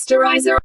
Masterizer.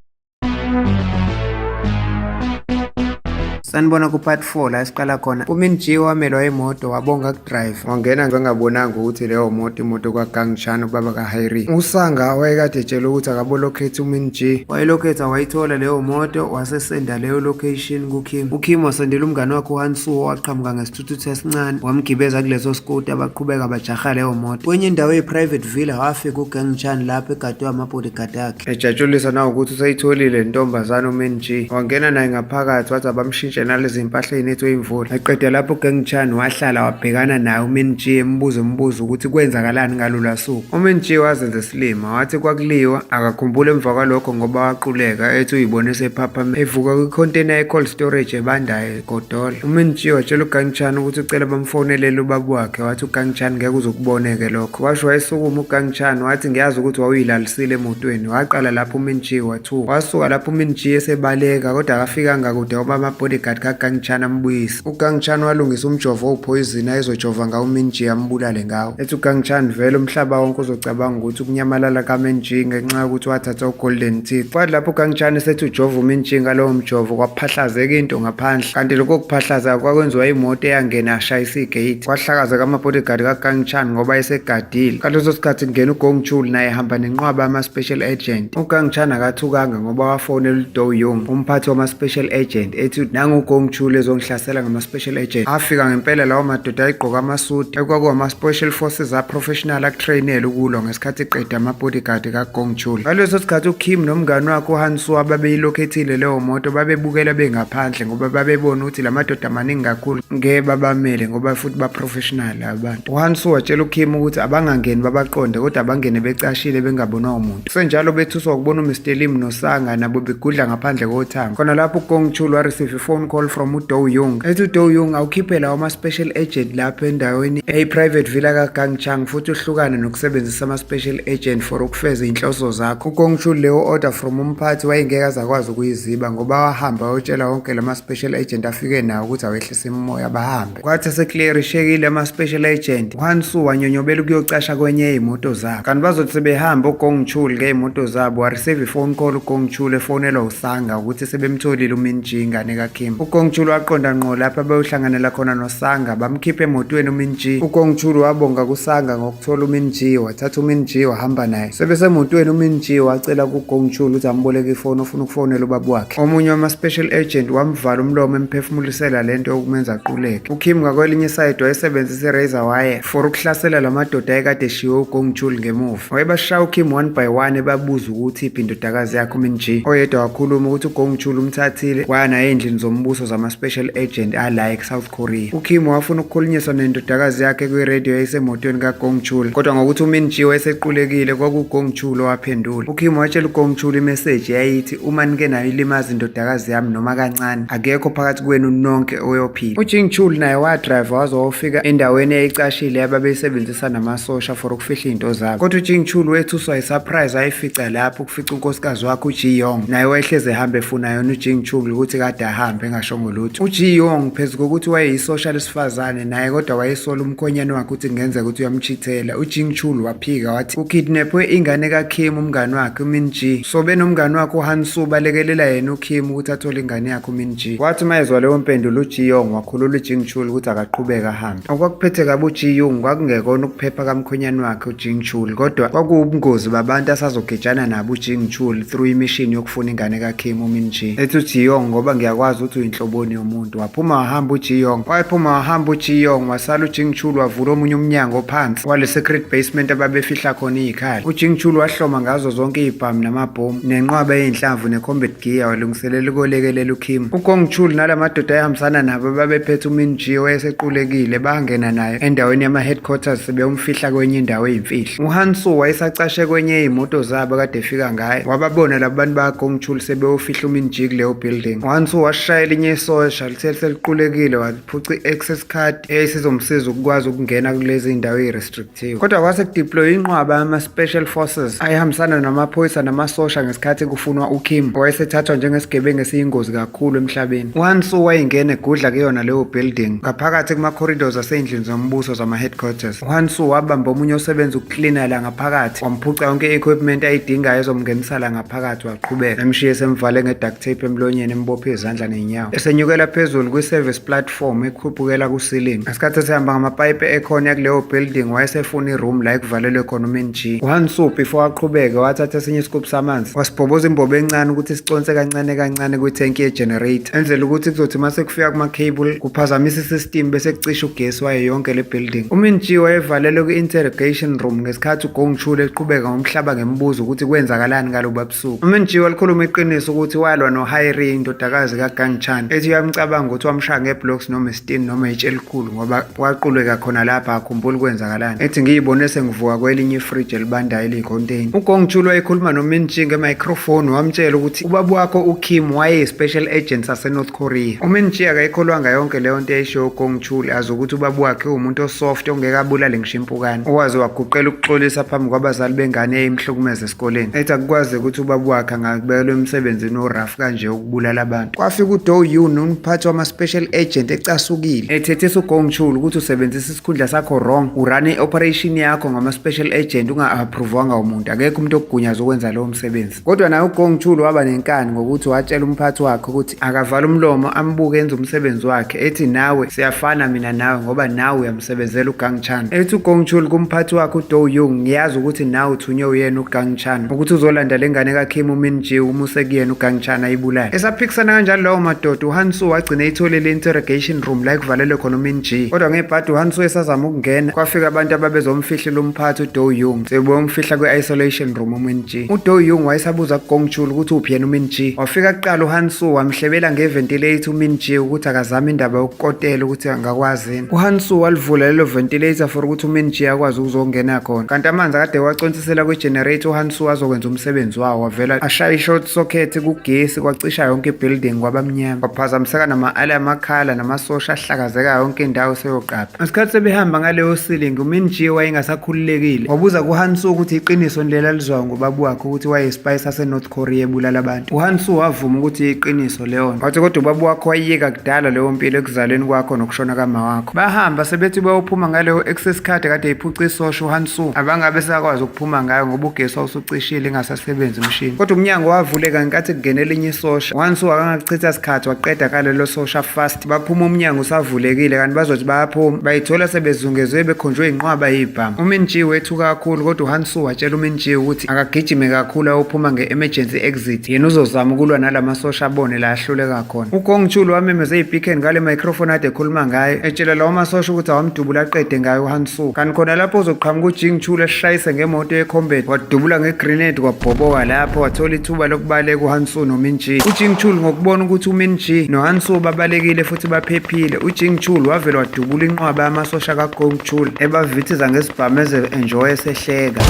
Sanibona ku part 4 la siqala khona. uMinji wamelwa imoto wabonga kudrive. Wangena ngengabonanga ukuthi leyo imoto kwaGangchan ubaba kaHyrie. USanga wayekade etshela ukuthi akabolocate uMinji. Wayelocate wayithola leyo moto wasesenda leyo location kuKim. uKim wasendela umngane wakhe uHansuo waqhamuka ngesithuthuthi esincane wamgibeza kuleso scooter abaqhubeka bajaha leyo moto. Kwenye indawo ye-private villa wafika uGangchan lapho egadwe amabodyguard akhe. Ejatshulisa nawe ukuthi usayitholile intombazane uMinji. Wangena naye ngaphakathi wathi abamshintshe nalezi impahla ey'nethwe imvula. Eqeda lapho uGangchan wahlala wabhekana naye uMinji embuza umbuzo ukuthi kwenzakalani ngalula suku. uMinji wazenza silima wathi kwakuliwa akakhumbule emva kwalokho ngoba waquleka ethi uyibone sephapha evuka kwi-container ye-cold storage ebandayo eGodola. uMinji watshela uGangchan ukuthi ucela bamfonelele ubaba wakhe wathi uGangchan ngeke uzukuboneke lokho. Washo wayesukuma uGangchan wathi ngiyazi ukuthi wawuyilalisile emotweni. Waqala lapho uMinji wathuka. Wasuka lapho uMinji esebaleka kodwa akafikanga kude ngoba amabodyguard kaGangchan ambuyisa. uGangchan walungisa umjovo owuphoyizini ayezojova ngawo uMinji ambulale ngawo. Ethi uGangchan vele umhlaba wonke uzocabanga ukuthi ukunyamalala kaMinji ngenxa yokuthi wathatha uGolden Teeth. Kwathi lapho uGangchan esethi ujova uMinji ngalowo mjovo kwaphahlazeka into ngaphandle. Kanti lokho kuphahlaza kwakwenziwa imoto eyangena yashayisa igate. Kwahlakazeka amabodyguard kaGangchan ngoba esegadile. Ngaleso sikhathi kungena uGongchul naye ehamba nenqwaba ama-special agent. uGangchan akathukanga ngoba wafonela uDo Young umphathi wama-special agent ethi nangu uGongchul ezongihlasela ngama-special agent. Afika ngempela lawo madoda ayigqoka amasuti ekwakuwama-special forces a-professional akutrainele ukulwa ngesikhathi eqeda amabodyguard kaGongchul. Ngaleso sikhathi uKim nomngane wakhe uHansuo babeyilocate leyo moto babebukela bengaphandle ngoba babebona ukuthi la madoda amaningi kakhulu ngeke babamele ngoba futhi ba-professional abantu. uHansuo watshela uKim ukuthi abangangeni babaqonde kodwa abangene becashile bengabonwa umuntu. Senjalo bethuswa ukubona uMr Lim noSanga nabo begudla ngaphandle kothango. Khona lapho uGongchul wareceive i-phone call from uDo Young ethi uDo Young awukhiphe lawo ama-special agent lapho endaweni eyi-private villa kaGangchan futhi uhlukane nokusebenzisa ama-special agent for ukufeza iy'nhloso zakho. uGongchul leyo order from umphathi wayengeke azakwazi ukuyiziba ngoba wahamba wayotshela wonke lama-special agent afike nawo ukuthi awehlise imimoya bahambe. Kwathi eseklerishekile ama-special agent uHansuo wanyonyobela ukuyocasha kwenye yey'moto zabo. Kanti bazothi sebehamba uGongchul ngey'moto zabo wareceive i-phone call uGongchul efonelwa uSanga ukuthi sebemtholile uMinji ingane kaKim. uGongchul waqonda ngqo lapho abayohlanganela khona noSanga bamkhipha emotweni uMinji. uGongchul wabonga kuSanga ngokuthola uMinji wathatha uMinji wahamba naye. Sebesemotweni uMinji wacela kuGongchul ukuthi amboleke ifoni ofuna ukufonela ubaba wakhe. Omunye wama-special agent wamvala umlomo emphefumulisela lento yokumenza aquleke. uKim ngakwelinye isayidi wayesebenzisa i-razor wire for ukuhlasela la madoda ayekade eshiwe uGongchul ngemuva. Wayebashaya uKim one by one ebabuza ukuthi iphi indodakazi yakhe uMinji. Oyedwa wakhuluma ukuthi uGongchul umthathile waya naye endlini zombuso zama-special agent ala eSouth Korea. uKim wafuna ukukhulunyiswa nendodakazi yakhe kwi-radio yayisemotweni kaGongchul kodwa ngokuthi uMinji wayesequlekile kwakuGongchul owaphendula. uKim watshela uGongchul imeseji yayithi uma nike nayo ilimaza indodakazi yami noma kancane akekho phakathi kwenu nonke oyophila. uJingchul naye wadrive waze wafika endaweni eyayicashile ababeyisebenzisa namasosha for ukufihla into zabo. Kodwa uJingchul wethuswa yisurprise ayifica lapho ukufica unkosikazi wakhe uJiyong naye wayehleze ehambe efuna yona uJingchul ukuthi kade ahambe engashongo lutho. uJiyong phezu kokuthi wayeyisosha lesifazane naye kodwa wayesola umkhonyane wakhe ukuthi kungenzeka ukuthi uyamchithela. uJingchul waphika wathi ukidnapwe ingane kaKim umngane wakhe uMinji. So benomngane wakhe uHansuo balekelela yena uKim ukuthi athole ingane yakhe uMinji. Wathi mayezwa leyo mpendulo uJiyong wakhulula uJingchul ukuthi akaqhubeke ahambe. Okwakuphethe kabi uJiyong kwakungekona ukuphepha kamkhonyane wakhe uJingchul kodwa kwakuwubungozi babantu asazogejana nabo uJingchul through imishini yokufuna ingane kaKim uMinji. Ethi uJiyong ngoba ngiyakwazi ukuthi uyinhloboni yomuntu. Waphuma wahamba uJiyong. Waphuma wahamba uJiyong wasala uJingchul wavula omunye umnyango phansi wale secret basement ababefihla khona izikhali. uJingchul wahloma ngazo zonke izibhamu namabhomu nenqwaba yeinhlamvu necombat gear walungiselela ukulekelela uKim. uGongchul nalamadoda ayahambisana nabo babephethe uMinji wayesequlekile bangena naye endaweni yama-headquarters sebeyomfihla kwenye indawo eyimfihlo. uHansuo wayesacashe kwenye yey'moto zabo kade efika ngaye wababona labo bantu bakaGongchul sebeyofihla uMinji kuleyo building. uHansuo washayela elinye isosha lithe seliqulekile waphuca i-access card eyayisizomsiza ukukwazi ukungena kulezi iy'ndawo ey'restrictive. Kodwa kwase kudeploy inqwaba yama-special forces ayihambisana namaphoyisa namasosha ngesikhathi kufunwa uKim owayesethathwa njengesigebengu esiyingozi kakhulu emhlabeni. uHansu wayengena egudla kuyona leyo building ngaphakathi kuma-corridors asey'ndlini zombuso zama-headquarters. uHansu wabamba omunye osebenza ukuklina la ngaphakathi wamphuca yonke i-equipment ayidingayo ezomngenisa la ngaphakathi waqhubeka emshiye semvale nge-duct tape emlonyeni embophe izandla ney'nyawo esenyukela phezulu kwi-service platform ekhuphukela ku-ceiling. ngesikhathi esehamba ngamapayipi ekhona yakuleyo building wayesefuna i-room la ekuvalelwe khona uMinji. uHansu before aqhubeke wathatha esinye isigubhu samanzi wasibhoboza imbobo encane ukuthi siconse kancane kancane kwithenki ye-generator enzela ukuthi kuzothi mase kufika kuma-cable kuphazamise isystem bese kucisha ugesi wayo yonke le building. uMinji wayevalelwe kwi-interrogation room ngesikhathi uGongchul eqhubeka ngomhlaba ngembuzo ukuthi kwenzakalani ngalobu busuku. uMinji walikhuluma iqiniso ukuthi walwa noHairi indodakazi kaGangchan ethi uyamcabanga ukuthi wamshaya ngeblocks noma istin noma itshe elikhulu ngoba waquleka khona lapha akhumbula kwenzakalani ethi ngiyibone sengivuka kwelinye ifridge elibandayo eliyicontainer. uGongchul wayekhuluma noMinji ngemicrophone wamtshela ukuthi ubaba wakho uKim wayeyi-special agent sase-North Korea. uMinji akayikholwanga yonke leyo nto eyisho uGongchul azi ukuthi ubaba wakhe uwumuntu osoft ongeke abulale ngishimpukane owazi waguqela ukuxolisa phambi kwabazali bengane eyayimhlukumeza esikoleni ethi akukwazi ukuthi ubaba wakhe angabekelwa emsebenzini orafu kanje ukubulala abantu. kwafika uDo Yoon umphathi wama-special agent ecasukile ethethisa uGongchul ukuthi usebenzisa isikhundla sakho wrong urane i-operation yakho ngama-special agent unga-appruvwanga umuntu akekho umuntu okugunyaza ukwenza lowo msebenzi. kodwa naye uGongchul waba nenkani ngokuthi watshela umphathi wakhe ukuthi akavala umlomo ambuke enza umsebenzi wakhe ethi nawe siyafana mina nawe ngoba nawe uyamsebenzela uGangchan. ethi uGongchul kumphathi wakhe uDo Yoon ngiyazi ukuthi nawe uthunywe uyena uGangchan ukuthi uzolanda le ngane kaKim uMinji umuse kuyena uGangchan ayibulale. esaphikisana kanjalo lawo madoda uHansu wagcina itholile interrogation room la ekuvalelwe khona uMinji. kodwa ngebhadi uHansu esazama ukungena kwafika abantu ababezomfihlela umphathi uDo Yoon sebomfihla kwi-isolation room uMinji. uDo Yoon wayesabuza kuGongchul ukuthi uphi yena uMinji. wafika kuqala uHansu wamhlebela ngeventilator uMinji ukuthi akazame indaba yokukotela ukuthi angakwazi. uHansu walivula lelo ventilator for ukuthi uMinji akwazi ukuzongena khona kanti amanzi akade wacontsisela kwi-generator uHansu wazokwenza umsebenzi wawo wavela ashaya i-short socket kugesi kwacisha yonke ibuilding kwabamnyama kwaphazamiseka nama-alarm akhala namasosha ahlakazeka yonke indawo seyoqapha. ngesikhathi sebehamba ngaleyo ceiling uMinji wayengasakhululekile wabuza kuHansu ukuthi iqiniso nilela lizwayo ngobaba wakhe ukuthi wayeyispy sase-North Korea ebulala abantu. uHansu wavuma ukuthi iqiniso leyo wathi kodwa ubaba wakho wayiyeka kudala leyo mpilo ekuzalweni kwakho nokushona kama wakho. bahamba sebethi bayophuma ngaleyo access card kade iphuca isosha uHansu abangabe sakwazi ukuphuma ngayo ngoba ugesi wawusucishile ingasasebenzi umshini. kodwa umnyango wavuleka ngenkathi kungena elinye isosha. uHansu akangachitha isikhathi waqeda kalelo sosha fast baphuma umnyango usavulekile kanti bazothi bayaphuma bayithola sebezungezwe bekhonjwe inqwaba yibhamu. uMinji wethuka kakhulu kodwa uHansu watshela uMinji ukuthi akagijime kakhulu ayophuma nge-emergency exit yena uzozama ukulwa nalamasosha abone la ahluleka khona. uGongchul wamemeze iBeacon ngale microphone ade ekhuluma ngayo etshela lawo masosha ukuthi awamdubula aqede ngayo uHansu kanti khona lapho uzoqhamuka uJingchul eshayise ngemoto ye-combat wadubula nge-grenade kwabhoboka lapho wathola ithuba lokubaleka uHansu noMinji. uJingchul ngokubona ukuthi uMinji noHansu babalekile futhi baphephile uJingchul wavela wadubula inqwaba yamasosha kaGongchul ebavithiza ngesibhamu eze-enjoy esehleka.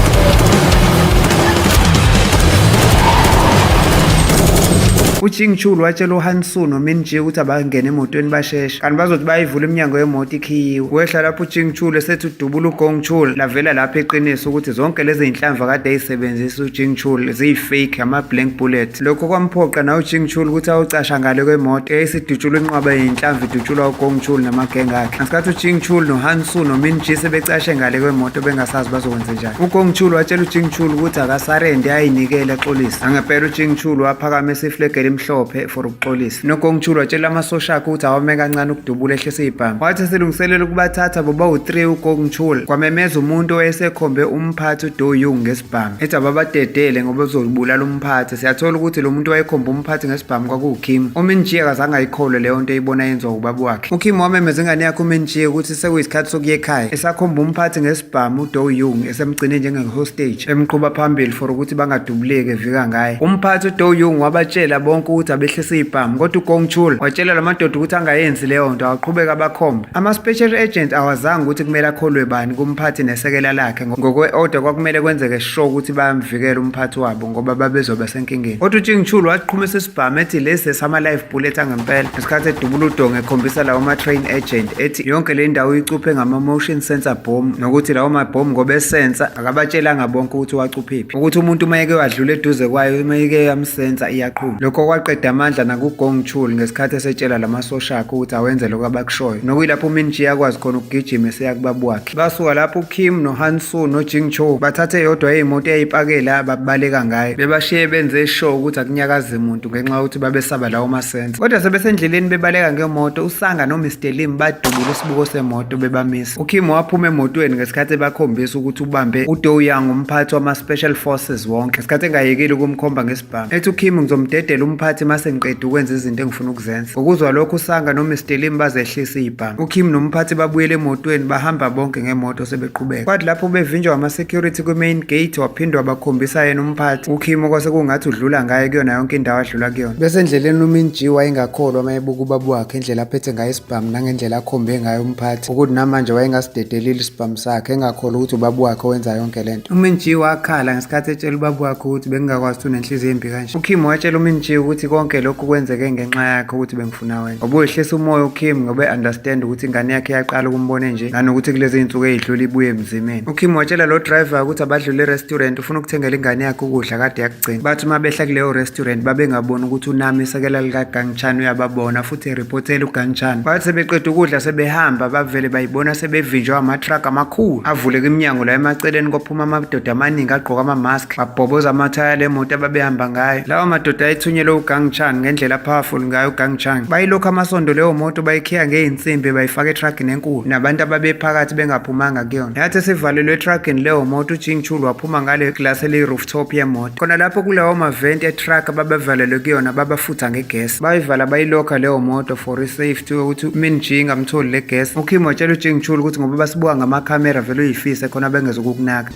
uJingchul watshela uHansu noMinji ukuthi abangene emotweni bashesha kanti bazothi bayivula iminyango yemoto ikhiyiwe. wehla lapho uJingchul esethi udubula uGongchul lavela lapho eqiniso ukuthi zonke lezi zinhlamvu kade ayisebenzisa uJingchul ziyi-fake ama-blank bullet. lokho kwamphoqa nawe uJingchul ukuthi awucasha ngale kwemoto eyayisidutshulwa inqwaba yinhlamvu idutshulwa uGongchul namagenge akhe. ngesikhathi uJingchul noHansu noMinji sebecashe ngale kwemoto bengasazi bazokwenza njani. uGongchul watshela uJingchul ukuthi akasarende ayinikele exolisa. angempela uJingchul waphakama esiflegele emhlophe for ukuxolisa. noGongchul watshela amasosha akhe ukuthi awame kancane ukudubula ehlise ibhamu. wathi selungiselela ukubathatha boba u-3 uGongchul kwamemeza umuntu owayesekhombe umphathi uDo Yoon ngesibhamu ethi ababadedele ngoba uzobulala umphathi. siyathola ukuthi lo muntu wayekhombe umphathi ngesibhamu kwakuwuKim. uMinji akazange ayikholwe leyo nto eyibona yenziwa ubaba wakhe. uKim wamemeza ingane yakhe uMinji ukuthi sekuyisikhathi sokuya ekhaya esakhomba umphathi ngesibhamu uDo Yoon esemgcine njenge-hostage emqhuba phambili for ukuthi bangadubuleki evika ngaye. umphathi uDo Yoon wabatshela bonke bonke ukuthi abehlise ibhamu, kodwa uGong Chul watshela lamadoda ukuthi angayenzi leyo nto, aqhubeka abakhombe. Ama-special agent awazange ukuthi kumele akholwe bani kumphathi nesekela lakhe, ngokwe-order kwakumele kwenzeke sure ukuthi bayamvikela umphathi wabo ngoba babezoba senkingeni. Kodwa uJing Chul waqhumisa isibhamu ethi lesi sama-live bullet angempela, ngesikhathi edubula udongo ekhombisa lawo ma-train agent ethi yonke le ndawo icuphe ngama-motion sensor bomb, nokuthi lawo mabhomu ngoba esensa akabatshelanga bonke ukuthi wacuphephi, ukuthi umuntu uma yeke wadlula eduze kwayo uma yeke yamsensa iyaqhuma. Lokho kwaqeda amandla nakuGong Chul ngesikhathi esetshela lamasosha akhe ukuthi awenze lokho abakushoyo, nokuyilapho uMinji yakwazi khona ukugijima eseya kubaba wakhe. Basuka lapho uKim noHan Soo noJing Cho bathathe eyodwa yey'moto eyayipakela babaleka ngayo, bebashiye benze sure ukuthi akunyakazi muntu ngenxa yokuthi babesaba lawo masensa. Kodwa sebesendleleni bebaleka ngemoto, uSanga noMr Lim badubula isibuko semoto bebamisa. uKim waphuma emotweni ngesikhathi bakhombisa ukuthi ubambe uDo Young, umphathi wama-special forces wonke, ngesikhathi engayekile ukumkhomba ngesibhamu. Ethi uKim ngizomdedela umphathi mase ngiqeda ukwenza izinto engifuna ukuzenza. Ngokuzwa lokho uSanga noMr Lim bazehlisa ibhamu. uKim nomphathi babuyele emotweni bahamba bonke ngemoto sebeqhubeka. Kwathi lapho bevinjwa ama-security kwi-main gate waphindwa bakhombisa yena umphathi. uKim okwase kungathi udlula ngayo kuyona yonke indawo adlula kuyona. Bese endleleni uMinji wayengakholwa mayebuka ubaba wakhe indlela aphethe ngayo isibhamu nangendlela akhombe ngayo umphathi, ukuthi namanje wayengasidedelile isibhamu sakhe, engakholwa ukuthi ubaba wakhe wenza yonke lento. uMinji wakhala ngesikhathi etshela ubaba wakhe ukuthi bengingakwazi ukuthi unenhliziyo embi kanje. uKim watshela uMinji ukuthi konke lokhu kwenzeke ngenxa yakhe ukuthi bengifuna wena. Wabuyehlisa umoya uKim ngoba understand ukuthi ingane yakhe yaqala ukumbona nje, nanokuthi kulezi insuku eyidlula ibuye emzimeni. uKim watshela lo driver ukuthi abadlule e-restaurant ufuna ukuthengela ingane yakhe ukudla kade yakugcina. Bathi uma behla kuleyo restaurant babengabona ukuthi uNami isekela likaGang Chan uyababona futhi eripotela uGang Chan. Bathi sebeqeda ukudla sebehamba bavele bayibona sebevinjwa ama-truck amakhulu avuleka iminyango la emaceleni kophuma amadoda amaningi agqoka ama-mask babhoboza amathaya lemoto ababehamba ngayo. Lawo madoda ayithunyelwe uGang Chan ngendlela powerful ngayo uGang Chan. Bayilokhu amasondo leyo moto bayikhiya ngey'nsimbi bayifaka etruckini enkulu, nabantu ababephakathi bengaphumanga kuyona. Yathi sivalelwe etruckini leyo moto uJing Chul waphuma ngale glass eli-rooftop yemoto. Khona lapho kulawo maventi etruck ababevalelwe kuyona babafutha ngegesi. Bayivala bayilokha leyo moto for i-safety ukuthi uMinji ingamtholi le gesi. uKim watshela uJing Chul ukuthi ngoba basibuka ngamakhamera vele uyifise khona bengezokukunaka.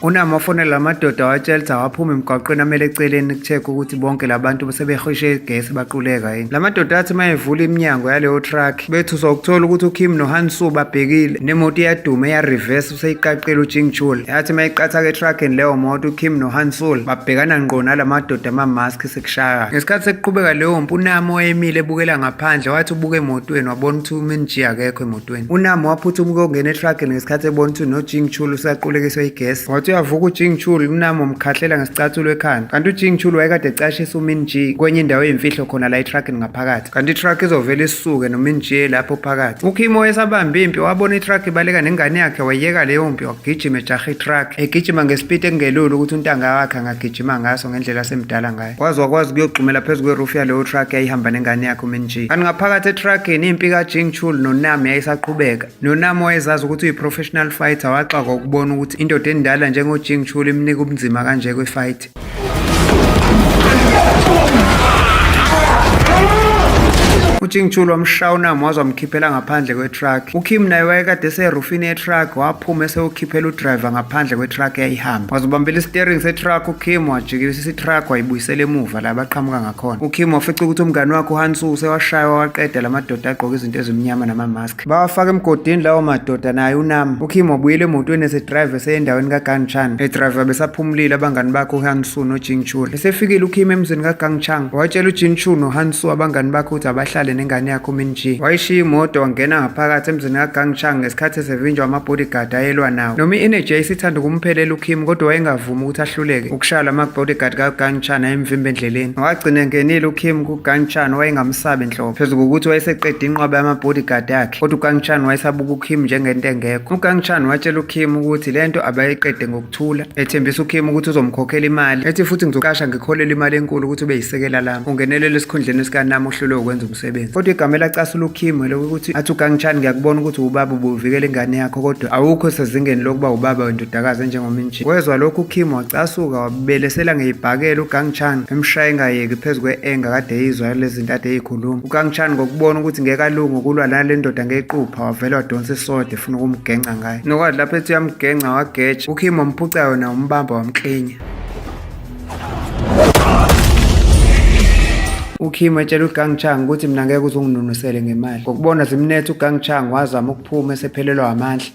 uNami wafonela lamadoda watshela ukuthi awaphuma emgwaqweni amele eceleni ku-check ukuthi bonke labantu sebehoshe igesi baquleka yini. Lamadoda athi mayevula iminyango yaleyo truck bethuswa ukuthola ukuthi uKim noHan Soo babhekile nemoto iyaduma eyareverse useyiqaqile uJing Chul. Yathi mayiqatha-ke etruckini leyo moto uKim noHan Soo babhekana ngqo nalamadoda ama-mask sekushaya. Ngesikhathi sekuqhubeka leyo mpu uNami owayemile ebukela ngaphandle wathi ubuka emotweni wabona ukuthi uMinji akekho emotweni. uNami waphuthuma ukuyongena etruckini ngesikhathi ebona ukuthi noJing Chul usaqulekiswe igesi. Uyavuka uJing Chul uNami umkhahlela ngesicathulo ekhanda, kanti uJing Chul wayekade ecashisa uMinji kwenye indawo eyimfihlo khona la etruckini ngaphakathi, kanti itruck izovela isuke noMinji lapho phakathi. uKim wayesabamba impi wabona itruck ibaleka nengane yakhe wayeka leyo mpi wagijima ejaha itruck egijima ngespeed engelula ukuthi untanga wakhe angagijima ngaso ngendlela asemdala ngayo. Wakwazi ukuyogxumela phezu kwe-roof yaleyo truck yayihamba nengane yakhe uMinji. Kanti ngaphakathi etruckini impi kaJing Chul noNami yayisaqhubeka. noNami wayezazi ukuthi uyi-professional fighter waxakwa ukubona ukuthi indoda endala njengoJing Chul imnika ubunzima kanje kwe-fight. uJing Chul wamshaya uNami waze wamkhiphela ngaphandle kwe-truck. uKim naye wayekade eserufini ye-truck waphuma esewukhiphela udriver ngaphandle kwe-truck eyayihamba. Wazobambela i-steering se-truck uKim wajikisa i-truck wayibuyisela emuva la baqhamuka ngakhona. uKim wafica ukuthi umngane wakhe uHan Soo sewashaywa waqeda lamadoda agqoka izinto ezimnyama nama-mask. Bawafaka emgodini lawo madoda naye uNami. uKim wabuyela emotweni esedrive eseyendaweni kaGang Chan. edriver besaphumulile abangani bakhe uHan Soo noJing Chul. Esefikile uKim emzini kaGang Chan watshela uJing Chul noHan Soo abangani bakhe ukuthi abahlale nengane yakhe uMinji. Wayishiya imoto wangena ngaphakathi emzini kaGang Chan ngesikhathi esevinjwa ama-bodyguard ayelwa nawo. Noma i-energy yayisithanda ukumphelela uKim kodwa wayengavumi ukuthi ahluleke ukushaya lama-bodyguard kaGang Chan ayemvimba endleleni. Wagcina engenile uKim kuGang Chan wayengamsabi nhlobo phezu kokuthi wayeseqeda inqwaba yama-bodyguard akhe, kodwa uGang Chan wayesabuka uKim njengento engekho. uGang Chan watshela uKim ukuthi lento abayiqede ngokuthula, ethembisa uKim ukuthi uzomkhokhela imali, ethi futhi ngizoqasha ngikholela imali enkulu ukuthi ube yisekela lami ungenelele esikhundleni sikaNami uhlulwe ukwenza umsebenzi. Kodwa igama elacasula uKim lokuthi athi uGang Chan ngiyakubona ukuthi ubaba ubuvikela ingane yakho kodwa awukho sezingeni lokuba ubaba wendodakazi njengoMinji. Wezwa lokhu uKim wacasuka wabelesela ngeyibhakela uGang Chan emshaya engayeki phezu kwe-enga kade eyizwa lezi zinto ade eyikhuluma. uGang Chan ngokubona ukuthi ngeke alunge ukulwa nale ndoda ngequpha wavela wadonsa isoda efuna ukumgenca ngayo. Nokwathi lapho ethi uyamgenca wageja uKim wamphuca yona umbamba wamklinya. uKim watshela uGang Chang ukuthi mina ngeke uzungidunusele ngemali. Ngokubona zimnethe uGang Chang wazama ukuphuma esephelelwa amandla.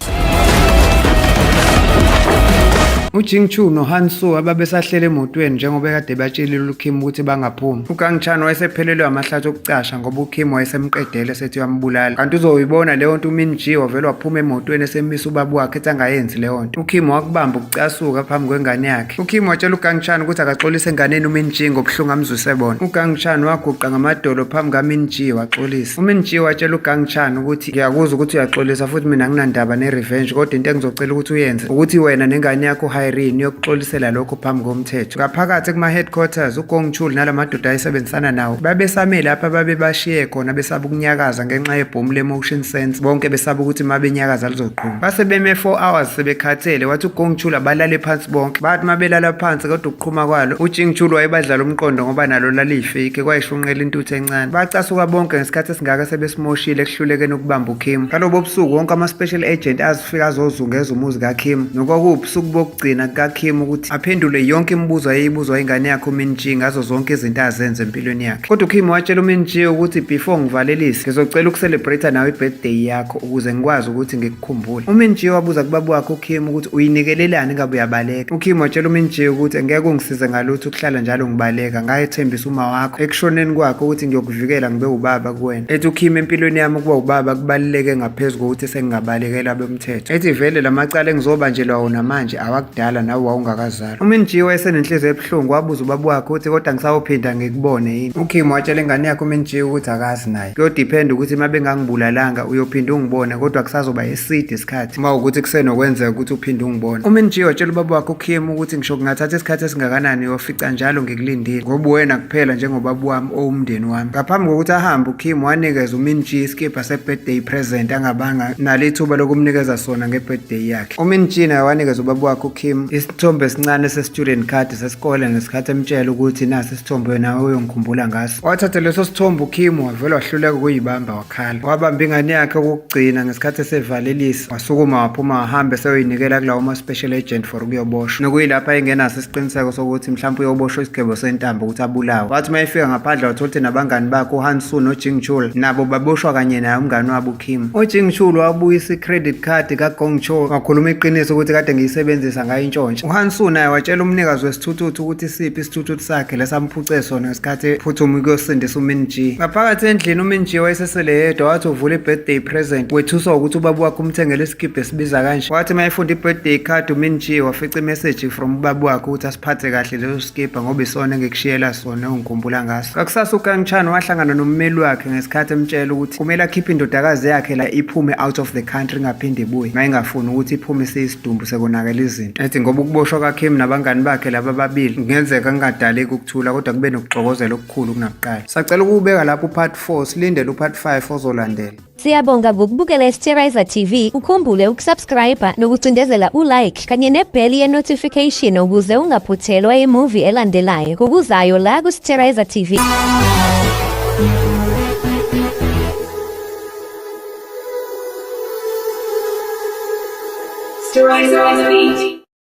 uJing Chu noHan Soo ababesahlele emotweni njengoba kade batshelile uKim ukuthi bangaphumi. uGang Chan wayesephelelwe amahlathi okucasha ngoba uKim wayesemqedele sethi uyambulala. Kanti uzoyibona leyo nto uMin Ji wavele waphuma emotweni esemisa ubaba wakhe ethi angayenzi leyo nto. uKim wakubamba ukucasuka phambi kwengane yakhe. uKim watshela uGang Chan ukuthi akaxolise enganeni uMin Ji ngobuhlungu amzwise bona. uGang Chan waguqa ngamadolo phambi kaMin Ji waxolisa. uMin Ji watshela uGang Chan ukuthi ngiyakuzwa ukuthi uyaxolisa futhi mina nginandaba ne-revenge kodwa into engizocela ukuthi uyenze ukuthi wena nengane yakho yokuxolisela lokho phambi komthetho. Ngaphakathi kuma-headquarters uGong Chul nalamadoda ayesebenzisana nawo babesame lapha babebashiye khona besaba ukunyakaza ngenxa yebhomu le-motion sense, bonke besaba ukuthi uma benyakaza lizoqhuma. Base beme 4 hours sebekhathele, wathi uGong Chul abalale phansi bonke. Bathi uma belala phansi kodwa ukuqhuma kwalo uJing Chul wayebadlala umqondo ngoba nalo laliyifake kwayishunqela intuthu encane. Bacasuka bonke ngesikhathi esingaka sebesimoshile ekuhlulekeni ukubamba uKim. Ngalobo busuku wonke ama-special agent azifika azozungeza umuzi kaKim nokubusuku bokugcina kaKim ukuthi aphendule yonke imibuzo ayeyibuzwa ingane yakhe uMin Ji ngazo zonke izinto azenze empilweni yakhe. Kodwa uKim watshela uMin Ji ukuthi before ngivalelise ngizocela ukucelebrate nawe ibirthday yakho ukuze ngikwazi ukuthi ngikukhumbule. uMin Ji wabuza kubaba wakhe uKim ukuthi uyinikelelani ngabe uyabaleka. uKim watshela uMin Ji ukuthi ngeke ungisize ngalutho ukuhlala njalo ngibaleka, ngayethembisa uma wakho ekushoneni kwakhe ukuthi ngiyokuvikela ngibe ubaba kuwena. Ethi uKim empilweni yami ukuba ubaba kubaluleke ngaphezu kokuthi sengingabalekela bomthetho. Ethi vele lamacala engizobanjelwa wona manje awakudala nawe wawungakazalwa. uMin Ji wayesenenhliziyo ebuhlungu wabuza ubaba wakhe ukuthi kodwa ngisawuphinda ngikubone yini. uKim watshela ingane yakhe uMin Ji ukuthi akazi naye kuyodependa ukuthi uma bengangibulalanga uyophinda ungibone kodwa kusazoba eside isikhathi uma ukuthi kusenokwenzeka ukuthi uphinde ungibone. uMin Ji watshela ubaba wakhe uKim ukuthi ngisho kungathatha isikhathi esingakanani uyofica njalo ngikulindile ngoba wena kuphela njengobaba wami owumndeni wami. Ngaphambi kokuthi ahambe uKim wanikeza uMin Ji iskipha se-birthday present angabanga nalithuba lokumnikeza sona nge-birthday yakhe. uMin Ji naye wanikeza ubaba wakhe uKim isithombe esincane se-student card sesikole ngesikhathi emtshela ukuthi nasi isithombe nawe uyongikhumbula ngaso. Wathatha leso sithombe uKim wavele wahluleka ukuyibamba wakhala. Wabamba ingane yakhe okugcina ngesikhathi esevalelisa wasukuma waphuma wahambe seyoyinikela kulawo ma-special agent for ukuyoboshwa. Nokuyilapha engenaso isiqiniseko sokuthi mhlawumbe uyoboshwa isigwebo sentambo ukuthi abulawe. Wathi uma efika ngaphandle wathola ukuthi nabangani bakhe uHan Soo noJing Chul nabo baboshwa kanye naye umngane wabo uKim. uJing Chul wabuyisa i-credit card kaGong Chul wakhuluma iqiniso ukuthi kade ngiyisebenzisa ngayo intshontsha. uHan Soo naye watshela umnikazi wesithuthuthi ukuthi siphi isithuthuthi sakhe lesamphuce sona ngesikhathi ephuthuma ukuyosindisa uMin Ji. Ngaphakathi endlini uMin Ji wayesesele yedwa wathi uvula i-birthday present wethuswa ukuthi ubaba wakhe umthengele iskipha esibiza kanje. Wathi uma efunda i-birthday card uMin Ji wafica imessage from ubaba wakhe ukuthi asiphathe kahle leso skipha ngoba isona engikushiyela sona ongikhumbula ngaso. Kakusasa uGang Chan wahlangana nommeli wakhe ngesikhathi emtshela ukuthi kumele akhiphe indodakazi yakhe la iphume out of the country ngaphinde ibuye mayengafuni ukuthi iphume seyisidumbu sekonakela izinto. Ethi ngoba ukuboshwa kaKim nabangani bakhe laba babili kungenzeka kungadaleki ukuthula kodwa kube nokuxokozela okukhulu kunakuqala. Sacela ukubeka lapho part 4 silindele upart 5 ozolandela. Siyabonga ngokubukela iSterizer TV. Ukhumbule ukusubscribe nokucindezela ulike kanye nebell ye-notification ukuze ungaphuthelwa imovie elandelayo ngokuzayo la kuSterizer TV. Sterizer TV.